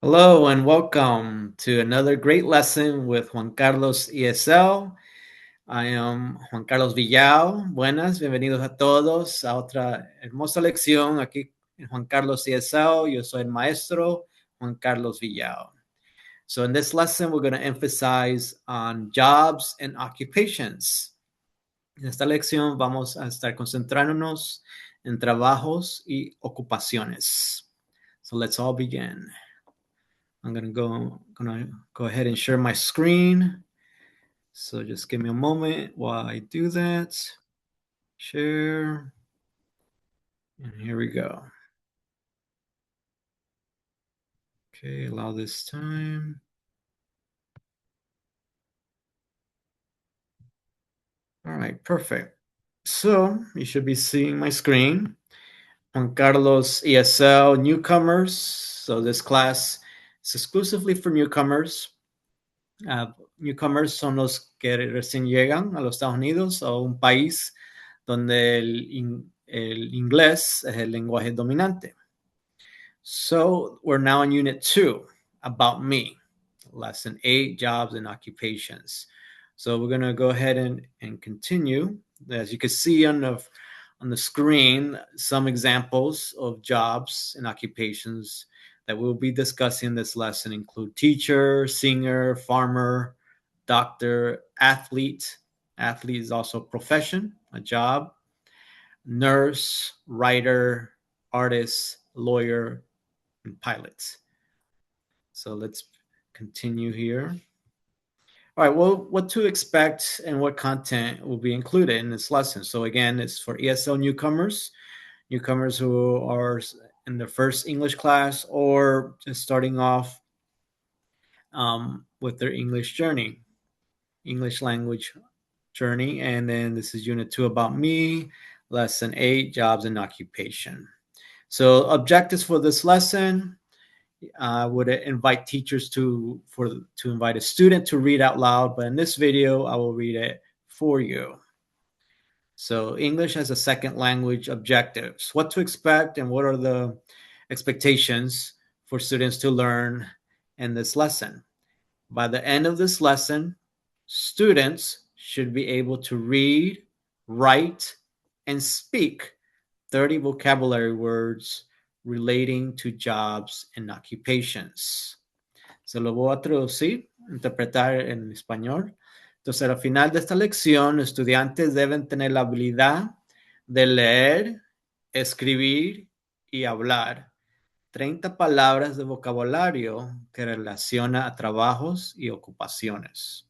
Hello and welcome to another great lesson with Juan Carlos ESL. I am Juan Carlos Villao. Buenas, bienvenidos a todos a otra hermosa lección aquí en Juan Carlos ESL. Yo soy el maestro Juan Carlos Villao. So in this lesson, we're going to emphasize on jobs and occupations. En esta lección vamos a estar concentrándonos en trabajos y ocupaciones. So let's all begin. I'm gonna go ahead and share my screen. So just give me a moment while I do that. Share. And here we go. Okay, allow this time. All right, perfect. So you should be seeing my screen. Juan Carlos ESL Newcomers. So this class is exclusively for newcomers. Newcomers son los que recién llegan a los Estados Unidos o un país donde el inglés es el lenguaje dominante. So we're now in Unit 2, About Me, Lesson 8, Jobs and Occupations. So we're going to go ahead and continue. As you can see on the screen, some examples of jobs and occupations that we'll be discussing in this lesson include teacher, singer, farmer, doctor, athlete. Athlete is also a profession, a job. Nurse, writer, artist, lawyer, and pilot. So let's continue here. All right, well, what to expect and what content will be included in this lesson. So again, it's for ESL newcomers who are in their first English class or just starting off with their English language journey. And then this is Unit 2, About Me, Lesson 8, Jobs and Occupation. So objectives for this lesson, I would invite teachers to invite a student to read out loud, but in this video, I will read it for you. So English as a second language objectives, what to expect and what are the expectations for students to learn in this lesson. By the end of this lesson, students should be able to read, write, and speak 30 vocabulary words relating to jobs and occupations. Se lo voy a traducir, interpretar en español. Entonces, al final de esta lección, los estudiantes deben tener la habilidad de leer, escribir y hablar 30 palabras de vocabulario que relaciona a trabajos y ocupaciones.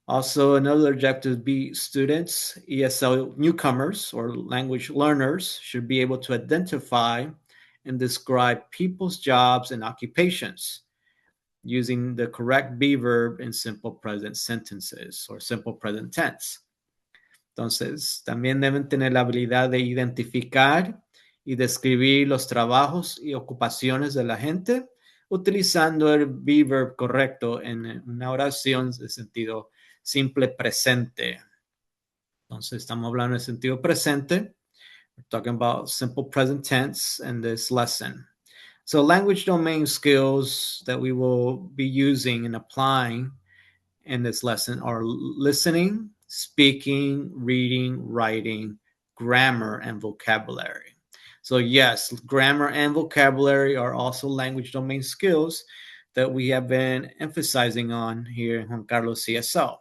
Also, another objective be students, ESL newcomers or language learners should be able to identify and describe people's jobs and occupations using the correct be verb in simple present sentences or simple present tense. Entonces, también deben tener la habilidad de identificar y describir los trabajos y ocupaciones de la gente utilizando el be verb correcto en una oración de sentido simple presente. Entonces, estamos hablando de sentido presente. We're talking about simple present tense in this lesson. So language domain skills that we will be using and applying in this lesson are listening, speaking, reading, writing, grammar, and vocabulary. So yes, grammar and vocabulary are also language domain skills that we have been emphasizing on here in Juan Carlos CSL.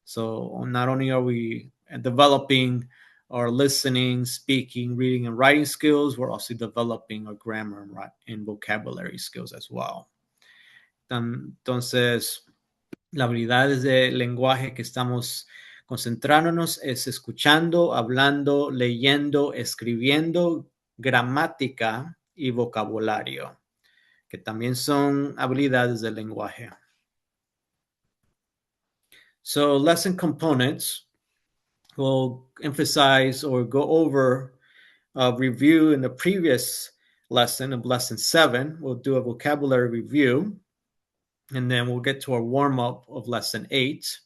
So not only are we developing our listening, speaking, reading, and writing skills, we're also developing our grammar and vocabulary skills as well. Entonces, las habilidades de lenguaje que estamos concentrándonos es escuchando, hablando, leyendo, escribiendo, gramática y vocabulario, que también son habilidades del lenguaje. So lesson components will emphasize or go over a review in the previous lesson of lesson 7. We'll do a vocabulary review, and then we'll get to our warm-up of lesson 8.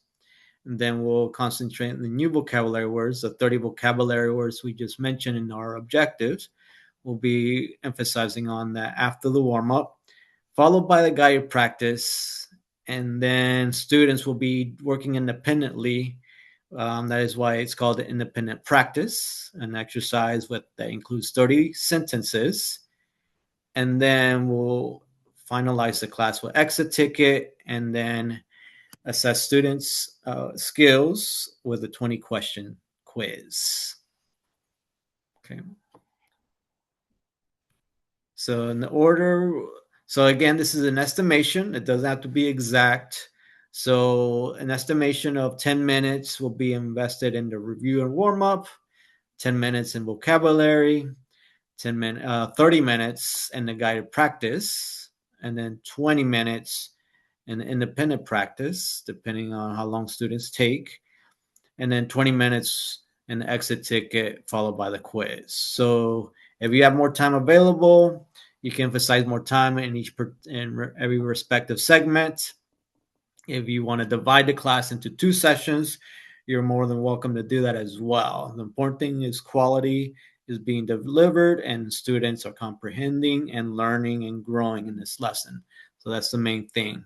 And then we'll concentrate on the new vocabulary words, the 30 vocabulary words we just mentioned in our objectives. we'll be emphasizing on that after the warm-up, followed by the guided practice, and then students will be working independently. That is why it's called independent practice, an exercise that includes 30 sentences. And then we'll finalize the class with exit ticket, and then assess students' skills with a 20-question quiz. Okay. So in the order, so again, this is an estimation. It doesn't have to be exact. So an estimation of 10 minutes will be invested in the review and warm up, 10 minutes in vocabulary, 30 minutes in the guided practice, and then 20 minutes in independent practice, depending on how long students take, and then 20 minutes in the exit ticket, followed by the quiz. So if you have more time available, you can emphasize more time in every respective segment. If you want to divide the class into 2 sessions, you're more than welcome to do that as well. The important thing is quality is being delivered and students are comprehending and learning and growing in this lesson. So that's the main thing.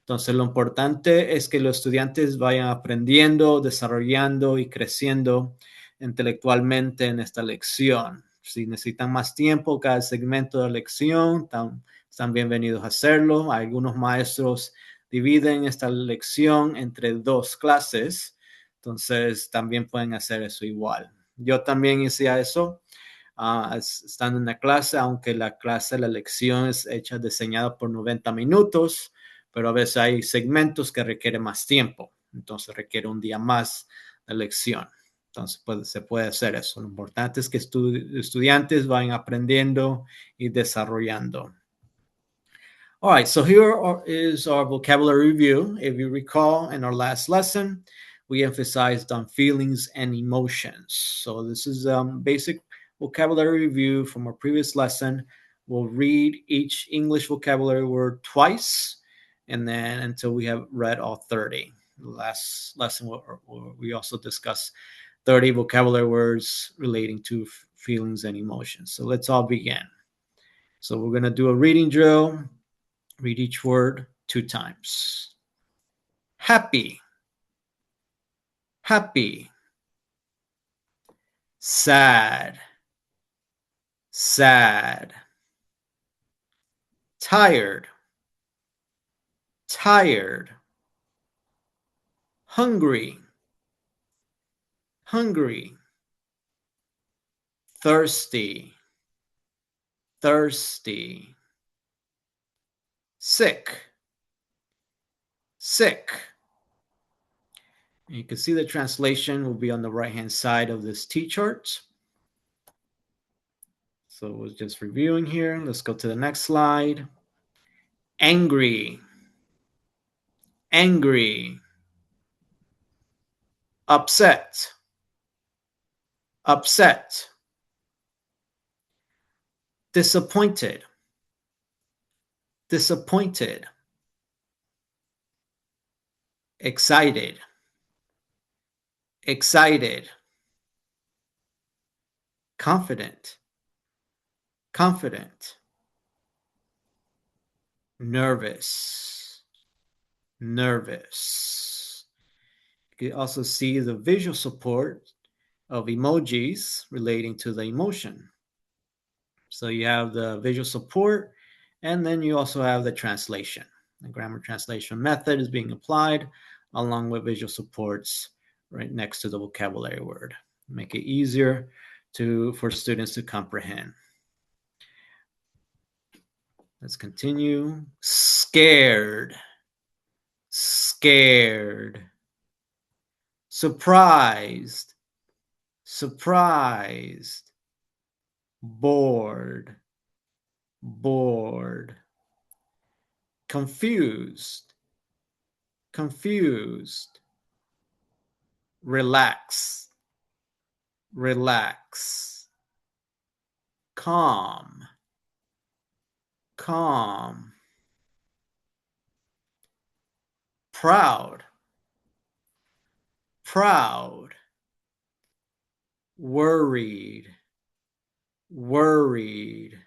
Entonces, lo importante es que los estudiantes vayan aprendiendo, desarrollando y creciendo intelectualmente en esta lección. Si necesitan más tiempo cada segmento de lección, están bienvenidos a hacerlo. Algunos maestros dividen esta lección entre 2 clases, entonces también pueden hacer eso igual. Yo también hice eso. Estando en la clase, aunque la lección es diseñada por 90 minutos, pero a veces hay segmentos que requieren más tiempo, entonces requiere un día más de lección. Entonces se puede hacer eso. Lo importante es que estudiantes vayan aprendiendo y desarrollando. All right, so here is our vocabulary review. If you recall, in our last lesson, we emphasized on feelings and emotions. So this is basic vocabulary review from our previous lesson. We'll read each English vocabulary word twice, and then until we have read all 30. Last lesson, we also discussed 30 vocabulary words relating to feelings and emotions. So let's all begin. So we're going to do a reading drill. Read each word 2 times. Happy. Happy. Sad. Sad. Tired. Tired. Hungry. Hungry. Thirsty. Thirsty. Sick. Sick. And you can see the translation will be on the right-hand side of this T-chart. So we're just reviewing here. Let's go to the next slide. Angry. Angry. Upset. Upset. Disappointed. Disappointed. Excited. Excited. Confident. Confident. Nervous. Nervous. You can also see the visual support of emojis relating to the emotion. So you have the visual support, and then you also have the translation. The grammar translation method is being applied along with visual supports right next to the vocabulary word. Make it easier for students to comprehend. Let's continue. Scared. Scared. Surprised. Surprised. Bored. Bored. Confused. Confused. Relax. Relax. Calm. Calm. Proud. Proud. Worried. worried,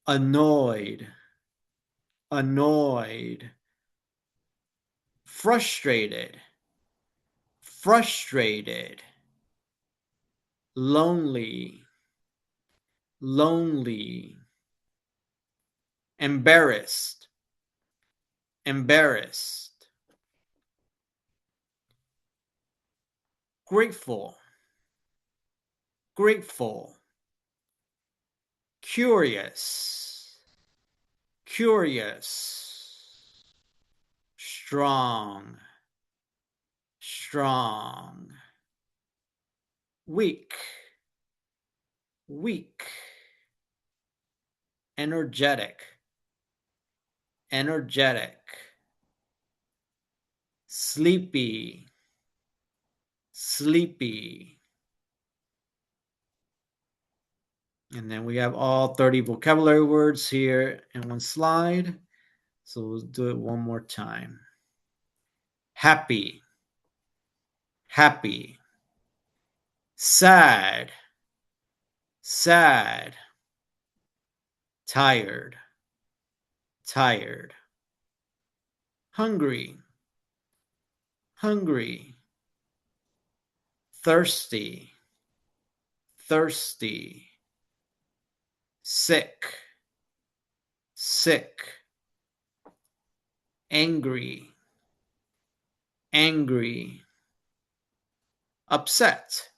annoyed, annoyed, frustrated, frustrated, lonely, lonely, embarrassed, embarrassed, grateful, grateful, curious, curious, strong, strong, weak, weak, energetic, energetic, sleepy, sleepy. And then we have all 30 vocabulary words here in one slide. So we'll do it one more time. Happy, happy, sad, sad, tired, tired, hungry, hungry, thirsty, thirsty, sick, sick, angry, angry, upset,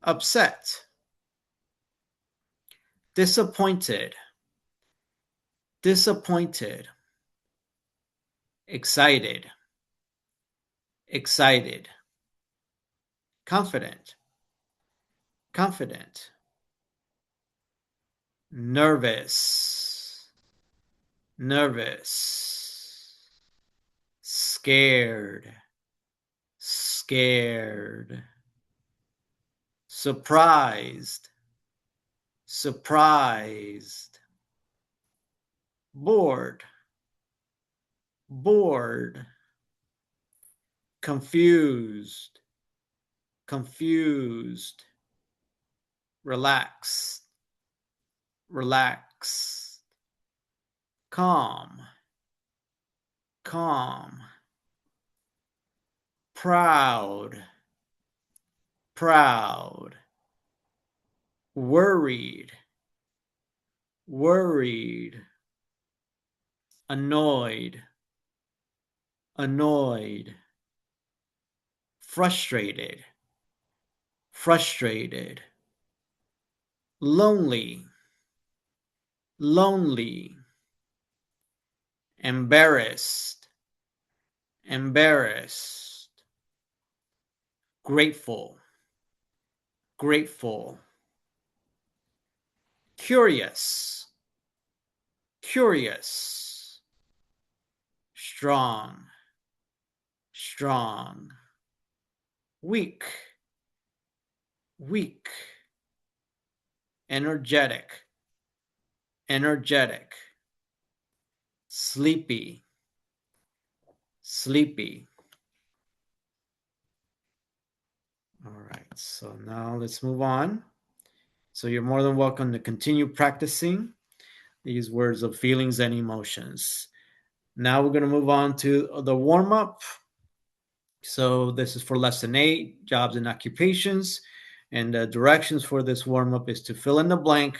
upset, disappointed, disappointed, excited, excited, confident, confident, nervous, nervous, scared, scared, surprised, surprised, bored, bored, confused, confused, relaxed, relaxed, calm, calm, proud, proud, worried, worried, annoyed, annoyed, frustrated, frustrated, lonely, lonely, embarrassed, embarrassed, grateful, grateful, curious, curious, strong, strong, weak, weak, energetic, energetic, sleepy, sleepy. All right, so now let's move on. So you're more than welcome to continue practicing these words of feelings and emotions. Now we're going to move on to the warm up. So this is for lesson 8, jobs and occupations. And the directions for this warm up is to fill in the blank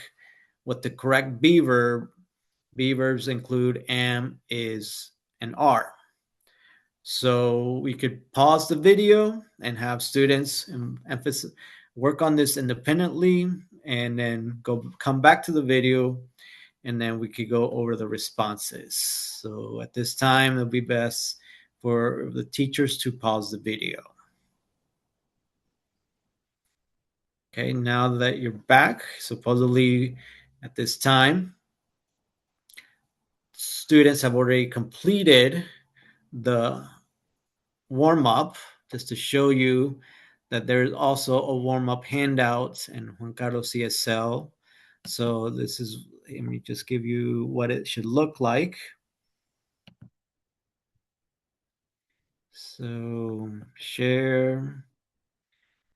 with the correct be verb. Be verbs include am, is, and are. So we could pause the video and have students work on this independently, and then come back to the video, and then we could go over the responses. So at this time, it'll be best for the teachers to pause the video. Okay, now that you're back, supposedly at this time, students have already completed the warm up, just to show you that there's also a warm up handout in Juan Carlos ESL. So this is, let me just give you what it should look like. So share.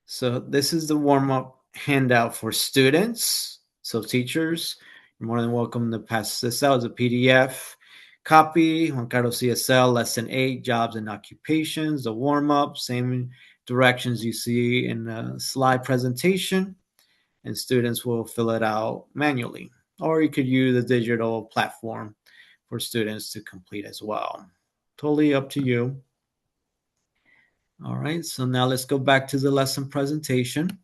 So this is the warm up handout for students. So teachers, you're more than welcome to pass this out as a PDF copy. JuanCarlosESL Lesson 8, Jobs and Occupations, the warm-up, same directions you see in the slide presentation, and students will fill it out manually. Or you could use a digital platform for students to complete as well. Totally up to you. All right, so now let's go back to the lesson presentation.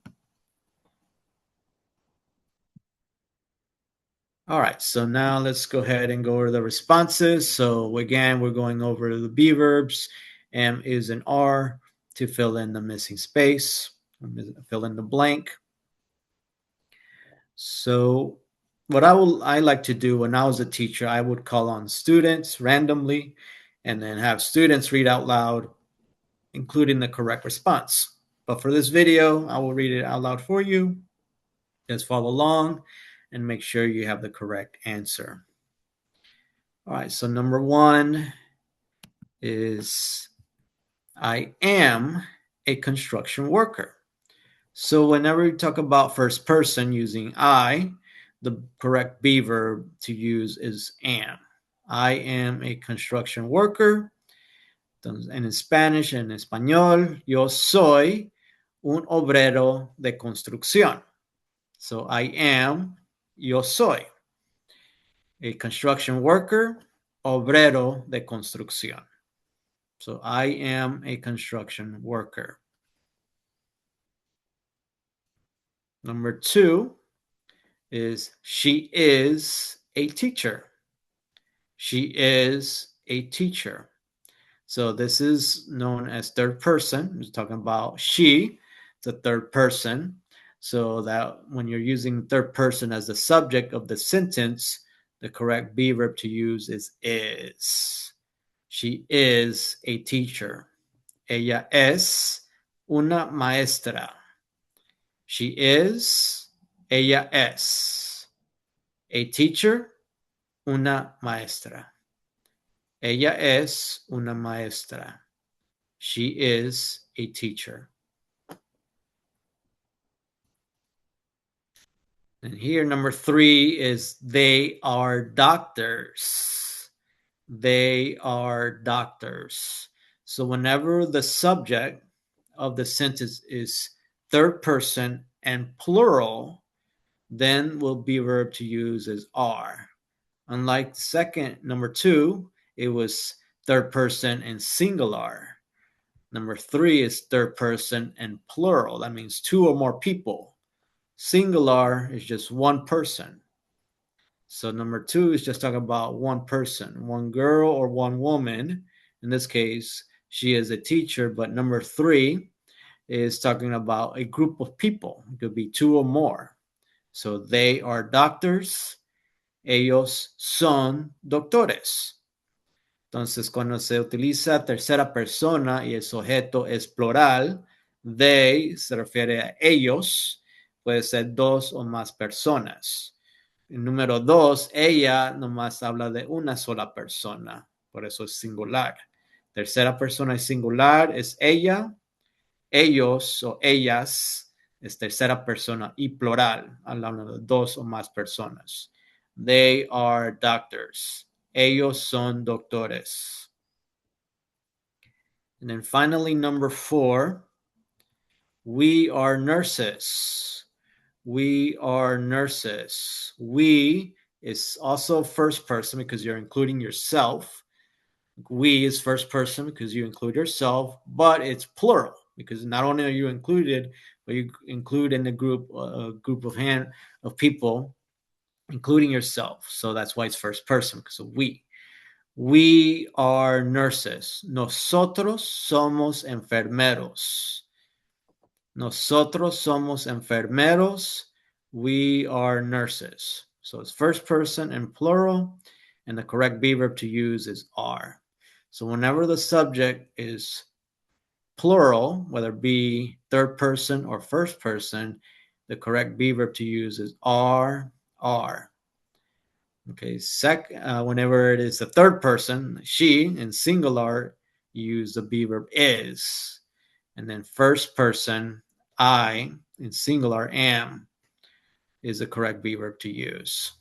All right, so now let's go ahead and go over the responses. So again, we're going over the be verbs, am, is, and are to fill in the missing space, fill in the blank. So what I like to do when I was a teacher, I would call on students randomly and then have students read out loud, including the correct response. But for this video, I will read it out loud for you. Just follow along and make sure you have the correct answer. All right, so number 1 is I am a construction worker. So whenever you talk about first person using I, the correct be verb to use is am. I am a construction worker. And in Spanish, en español, yo soy un obrero de construcción. So I am, yo soy a construction worker, obrero de construcción. So I am a construction worker. Number 2 is she is a teacher. She is a teacher. So this is known as third person. We're talking about she, the third person. So that when you're using third person as the subject of the sentence, the correct be verb to use is. She is a teacher. Ella es una maestra. She is, ella es. A teacher, una maestra. Ella es una maestra. She is a teacher. And here, number 3 is they are doctors. They are doctors. So whenever the subject of the sentence is third person and plural, then will be verb to use is are. Unlike number 2, it was third person and singular. Number 3 is third person and plural. That means 2 or more people. Singular is just one person. So number 2 is just talking about one person, one girl or one woman. In this case, she is a teacher, but number 3 is talking about a group of people. It could be 2 or more. So they are doctors. Ellos son doctores. Entonces, cuando se utiliza tercera persona y el sujeto es plural, they se refiere a ellos, puede ser 2 o más personas. El número 2, ella nomás habla de una sola persona, por eso es singular. Tercera persona es singular, es ella, ellos o ellas es tercera persona y plural, hablando de 2 o más personas. They are doctors. Ellos son doctores. And then finally, number 4, we are nurses. We are nurses. We is also first person because you're including yourself. We is first person because you include yourself, but it's plural because not only are you included, but you include in the group a group of people, including yourself. So that's why it's first person because of we. We are nurses. Nosotros somos enfermeros. Nosotros somos enfermeros. We are nurses. So it's first person and plural, and the correct be verb to use is are. So whenever the subject is plural, whether it be third person or first person, the correct be verb to use is are. Okay, whenever it is the third person, she, in singular, you use the be verb is. And then first person, I, in singular, am is the correct be verb to use.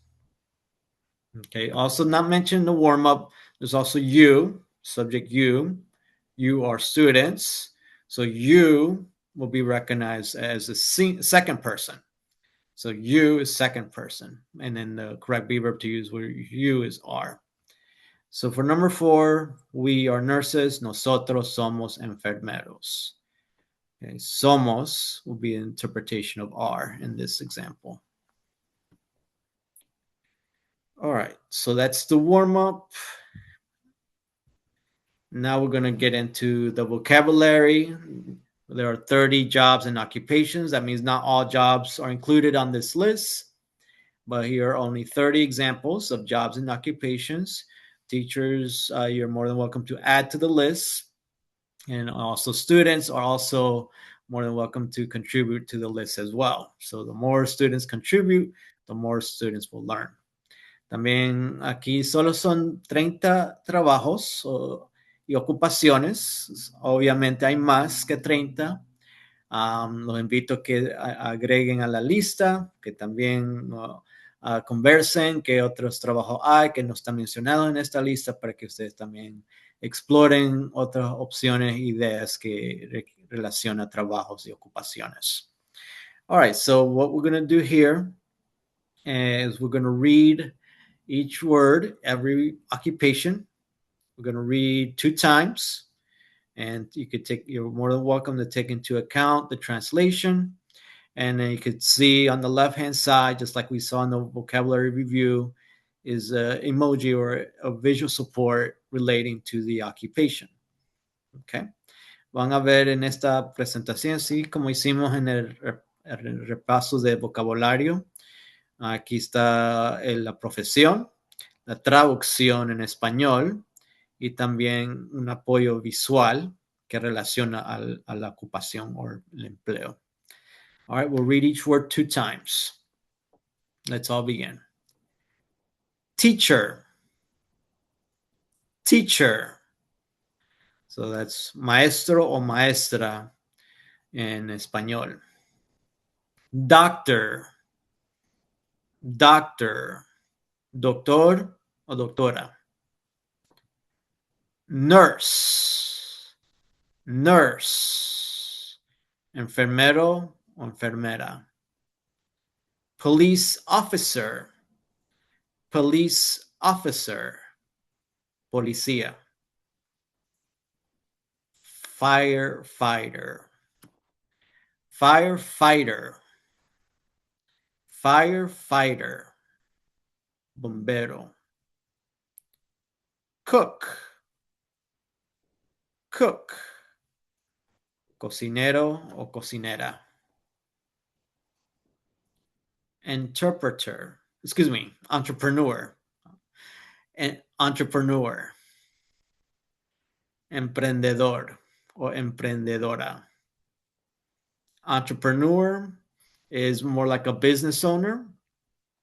Okay, also not mentioned in the warm-up, there's also you, subject you. You are students. So you will be recognized as the second person. So you is second person. And then the correct be verb to use where you is are. So for number 4, we are nurses. Nosotros somos enfermeros. Okay, somos will be an interpretation of are in this example. All right, so that's the warm-up. Now we're going to get into the vocabulary. There are 30 jobs and occupations. That means not all jobs are included on this list, but here are only 30 examples of jobs and occupations. Teachers, you're more than welcome to add to the list. And also students are also more than welcome to contribute to the list as well. So the more students contribute, the more students will learn. También aquí solo son 30 trabajos y ocupaciones. Obviamente hay más que 30. Los invito a que agreguen a la lista, que también conversen qué otros trabajos hay que no están mencionados en esta lista para que ustedes también exploren otras opciones, ideas que relacionan trabajos y ocupaciones. All right, so what we're going to do here is we're going to read each word, every occupation. We're going to read 2 times, and you're more than welcome to take into account the translation. And then you could see on the left-hand side, just like we saw in the vocabulary review, is an emoji or a visual support relating to the occupation. Okay. Van a ver en esta presentación, sí, como hicimos en el repaso de vocabulario. Aquí está la profesión, la traducción en español y también un apoyo visual que relaciona a la ocupación o el empleo. All right, we'll read each word 2 times. Let's all begin. Teacher. Teacher. So that's maestro o maestra en español. Doctor. Doctor. Doctor o doctora. Nurse. Nurse. Enfermero o enfermera. Police officer. Police officer. Policía. Firefighter. Firefighter. Firefighter. Bombero. Cook. Cook. Cocinero o cocinera. Interpreter. Excuse me, entrepreneur. Entrepreneur. Emprendedor o emprendedora. Entrepreneur is more like a business owner,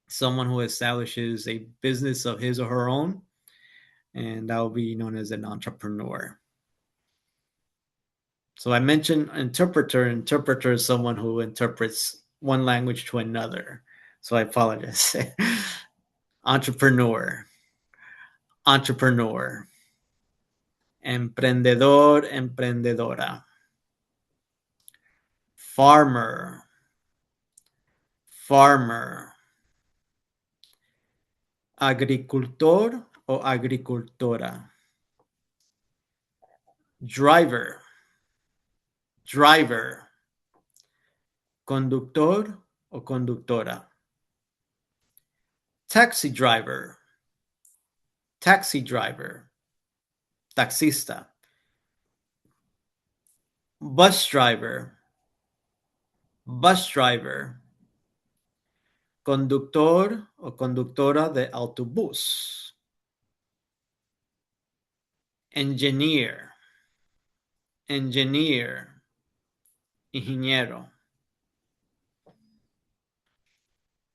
someone who establishes a business of his or her own, and that will be known as an entrepreneur. So I mentioned interpreter. Interpreter is someone who interprets one language to another. So I apologize. Entrepreneur. Entrepreneur. Emprendedor, emprendedora. Farmer. Farmer. Agricultor o agricultora. Driver. Driver. Conductor o conductora. Taxi driver. Taxi driver. Taxista. Bus driver. Bus driver. Conductor o conductora de autobús. Engineer. Engineer. Ingeniero.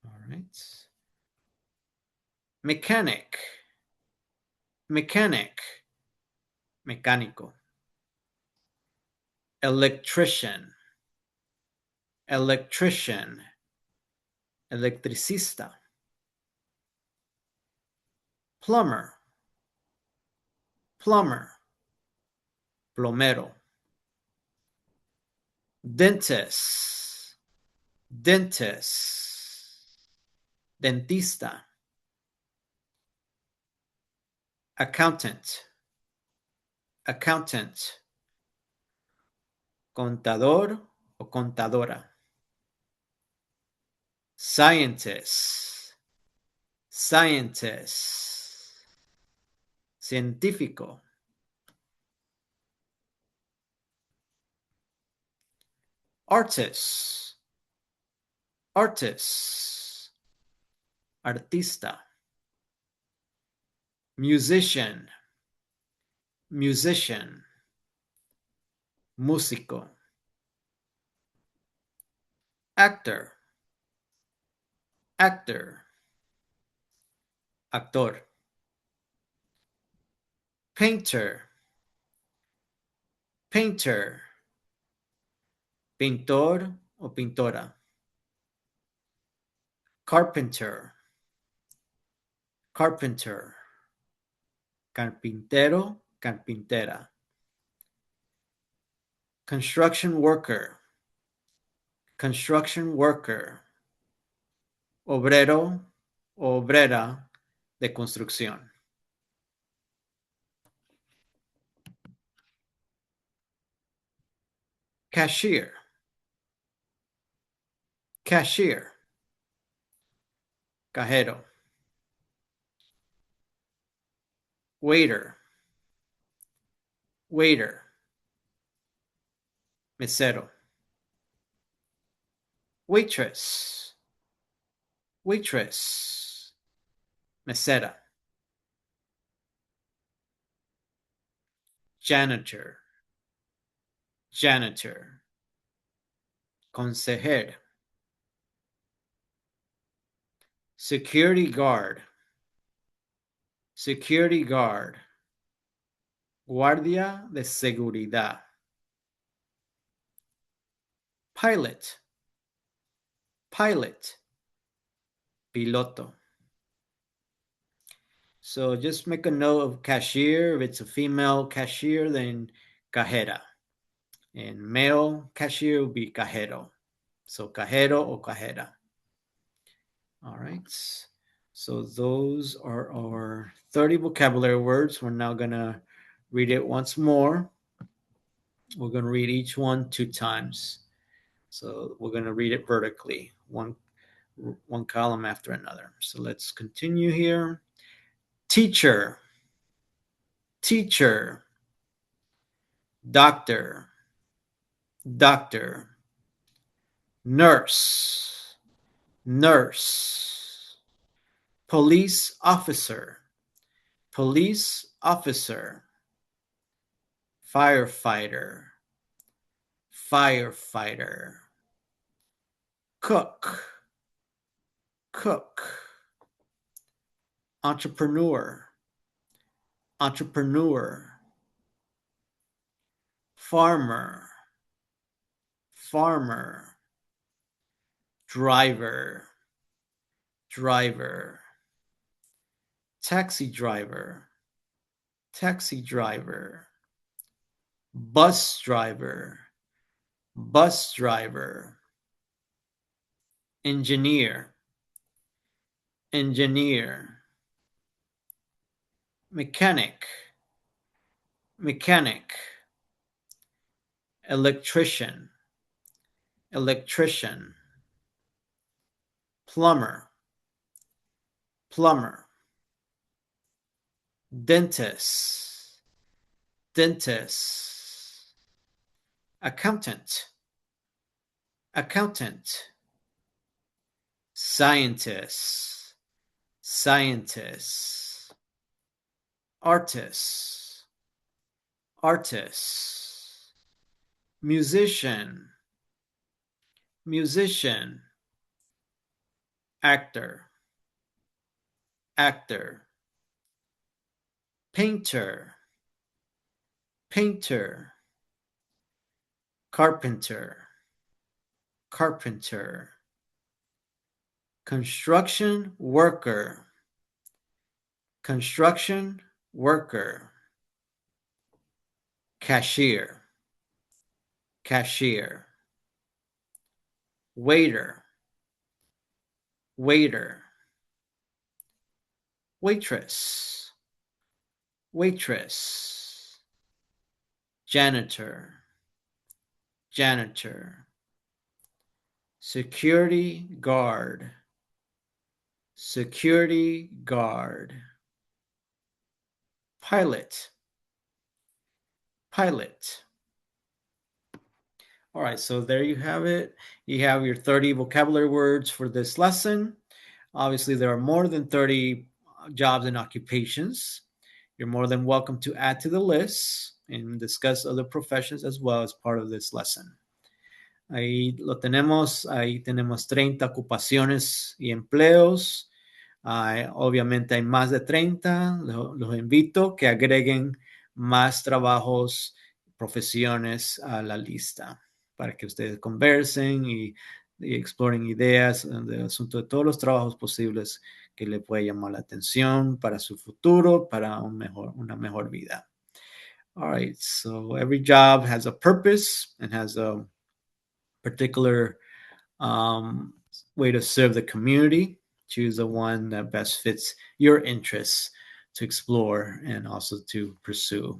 All right. Mechanic. Mechanic. Mecánico. Electrician. electrician, electricista, plumber, plumber, plomero, dentist, dentist, dentista, accountant, accountant, contador o contadora, scientist, scientist, científico, artist, artist, artista, musician, musician, músico, actor, actor, actor, painter, painter, pintor o pintora, carpenter, carpenter, carpintero, carpintera, construction worker, construction worker, obrero, obrera de construcción. Cashier, cashier, cajero, waiter, waiter, mesero, waitress, waitress, mesera, janitor, janitor, consejer, security guard, security guard, guardia de seguridad, pilot, pilot, piloto. So just make a note of cashier. If it's a female cashier, then cajera. And male cashier will be cajero. So cajero or cajera. All right. So those are our 30 vocabulary words. We're now going to read it once more. We're going to read each one 2 times. So we're going to read it vertically, one column after another. So let's continue here. Teacher, teacher, doctor, doctor, nurse, nurse, police officer, police officer, firefighter, firefighter, cook, cook, entrepreneur, entrepreneur, farmer, farmer, driver, driver, taxi driver, taxi driver, bus driver, bus driver, engineer, engineer, mechanic, mechanic, electrician, electrician, plumber, plumber, dentist, dentist, accountant, accountant, scientist, scientist, artist, artist, musician, musician, actor, actor, painter, painter, carpenter, carpenter, construction worker, construction worker, cashier, cashier, waiter, waiter, waitress, waitress, janitor, janitor, security guard, security guard, pilot, pilot. All right, so there you have it. You have your 30 vocabulary words for this lesson. Obviously, there are more than 30 jobs and occupations. You're more than welcome to add to the list and discuss other professions as well as part of this lesson. Ahí lo tenemos, ahí tenemos 30 ocupaciones y empleos. Obviamente hay más de 30. Los invito a que agreguen más trabajos, profesiones a la lista para que ustedes conversen y exploren ideas del asunto de todos los trabajos posibles que le puede llamar la atención para su futuro, para una mejor vida. All right, so every job has a purpose and has a particular way to serve the community. Choose the one that best fits your interests to explore and also to pursue.